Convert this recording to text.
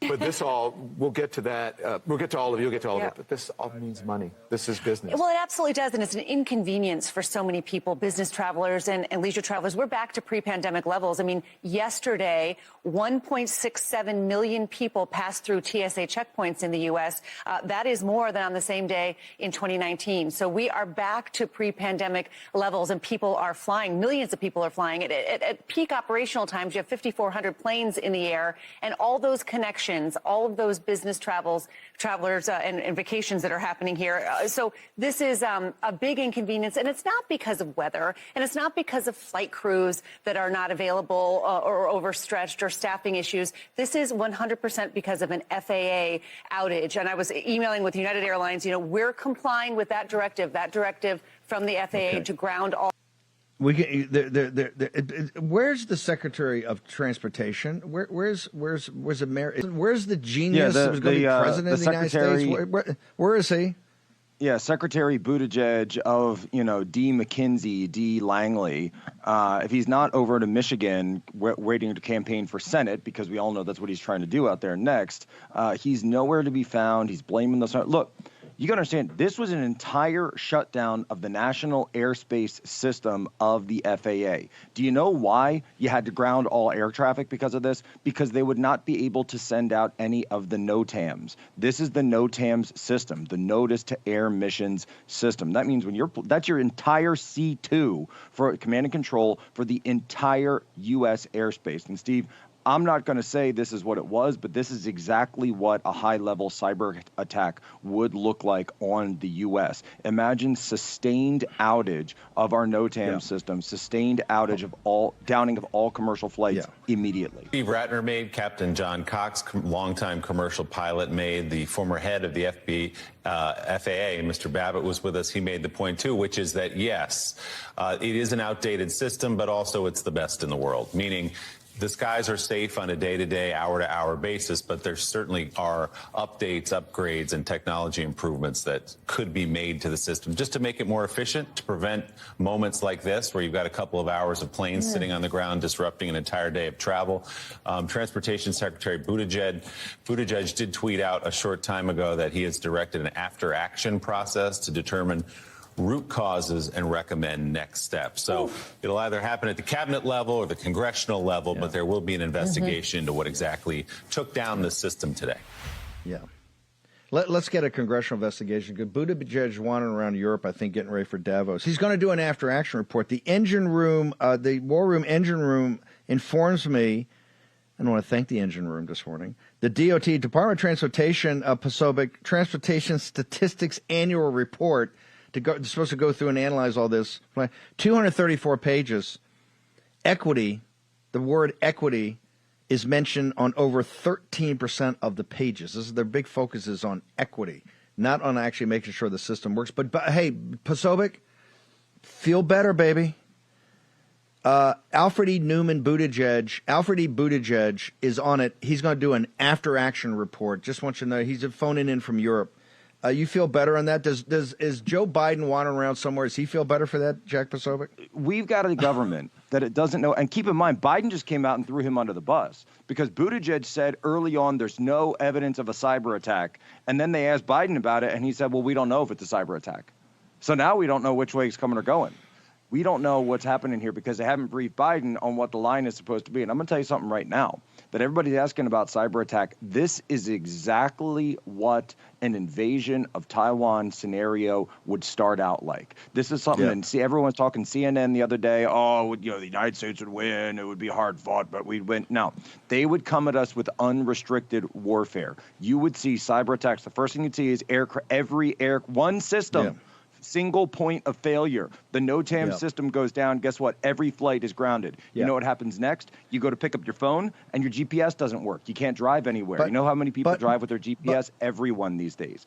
But this all, we'll get to that. We'll get to all of it. You'll get to all of it. But this all means money. This is business. Well, it absolutely does. And it's an inconvenience for so many people, business travelers and leisure travelers. We're back to pre-pandemic levels. I mean, yesterday, 1.67 million people passed through TSA checkpoints in the U.S. That is more than on the same day in 2019. So we are back to pre-pandemic levels, and people are flying. Millions of people are flying. At peak operational times, you have 5,400 planes in the air, and all those connections, all of those business travelers and vacations that are happening here. So this is a big inconvenience, and it's not because of weather, and it's not because of flight crews that are not available or overstretched or staffing issues. This is 100% because of an FAA outage. And I was emailing with United Airlines, you know, we're complying with that directive from the FAA to ground all. We can, where's the Secretary of Transportation? Where's the genius that was going to be president of the United States? Where is he? Yeah, Secretary Buttigieg of, you know, D. McKinsey, D. Langley. If he's not over to Michigan waiting to campaign for Senate, because we all know that's what he's trying to do out there next, he's nowhere to be found. He's blaming the... Look, you got to understand, this was an entire shutdown of the National Airspace System of the FAA. Do you know why you had to ground all air traffic because of this? Because they would not be able to send out any of the NOTAMs. This is the NOTAMs system, the Notice to Air Missions system. That means that's your entire C2 for command and control for the entire U.S. airspace. And Steve, I'm not going to say this is what it was, but this is exactly what a high-level cyber attack would look like on the U.S. Imagine sustained outage of our NOTAM system, sustained outage of downing of all commercial flights immediately. Steve Ratner made, Captain John Cox, longtime commercial pilot, made, the former head of the FAA, Mr. Babbitt, was with us. He made the point, too, which is that, yes, it is an outdated system, but also it's the best in the world, meaning the skies are safe on a day-to-day, hour-to-hour basis, but there certainly are updates, upgrades, and technology improvements that could be made to the system just to make it more efficient, to prevent moments like this where you've got a couple of hours of planes sitting on the ground disrupting an entire day of travel. Transportation Secretary Buttigieg did tweet out a short time ago that he has directed an after-action process to determine root causes and recommend next steps. So it'll either happen at the cabinet level or the congressional level, but there will be an investigation into what exactly took down the system today. Yeah. Let's get a congressional investigation. Buttigieg wandering around Europe, I think, getting ready for Davos. He's going to do an after-action report. The engine room, the war room engine room informs me, and I want to thank the engine room this morning, the DOT, Department of Transportation, Posobiec, Transportation Statistics Annual Report, they're supposed to go through and analyze all this. 234 pages. Equity, the word equity, is mentioned on over 13% of the pages. Their big focus is on equity, not on actually making sure the system works. But hey, Posobiec, feel better, baby. Alfred E. Buttigieg is on it. He's going to do an after-action report. Just want you to know, he's phoning in from Europe. You feel better on that? Is Joe Biden wandering around somewhere? Does he feel better for that, Jack Posobiec? We've got a government that it doesn't know. And keep in mind, Biden just came out and threw him under the bus because Buttigieg said early on there's no evidence of a cyber attack. And then they asked Biden about it, and he said, well, we don't know if it's a cyber attack. So now we don't know which way he's coming or going. We don't know what's happening here because they haven't briefed Biden on what the line is supposed to be. And I'm going to tell you something right now that everybody's asking about cyber attack. This is exactly what an invasion of Taiwan scenario would start out like. This is something, and see, everyone's talking CNN the other day. Oh, you know, the United States would win. It would be hard fought, but we'd win. No, they would come at us with unrestricted warfare. You would see cyber attacks. The first thing you'd see is one system. Single point of failure. The NOTAM system goes down. Guess what? Every flight is grounded. You know what happens next? You go to pick up your phone and your GPS doesn't work. You can't drive anywhere. You know how many people drive with their GPS? Everyone these days.